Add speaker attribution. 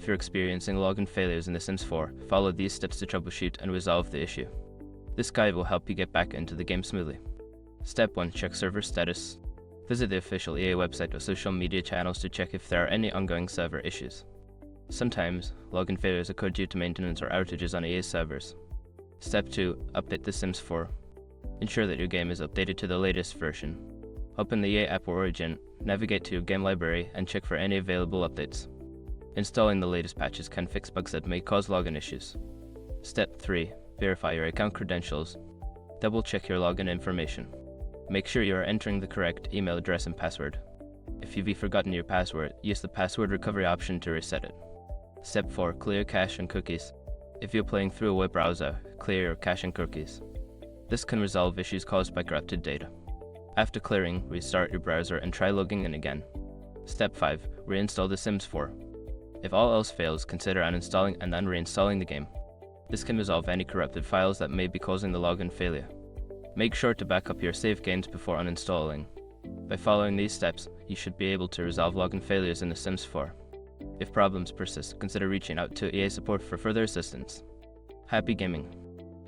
Speaker 1: you're experiencing login failures in The Sims 4, follow these steps to troubleshoot and resolve the issue. This guide will help you get back into the game smoothly. Step 1. Check server status. Visit the official EA website or social media channels to check if there are any ongoing server issues. Sometimes, login failures occur due to maintenance or outages on EA servers. Step 2. Update The Sims 4. Ensure that your game is updated to the latest version. Open the EA App Origin, navigate to your game library, and check for any available updates. Installing the latest patches can fix bugs that may cause login issues. Step 3. Verify your account credentials. Double check your login information. Make sure you are entering the correct email address and password. If you've forgotten your password, use the password recovery option to reset it. Step 4. Clear cache and cookies. If you're playing through a web browser, clear your cache and cookies. This can resolve issues caused by corrupted data. After clearing, restart your browser and try logging in again. Step 5. Reinstall The Sims 4. If all else fails, consider uninstalling and then reinstalling the game. This can resolve any corrupted files that may be causing the login failure. Make sure to back up your saved games before uninstalling. By following these steps, you should be able to resolve login failures in The Sims 4. If problems persist, consider reaching out to EA support for further assistance. Happy gaming!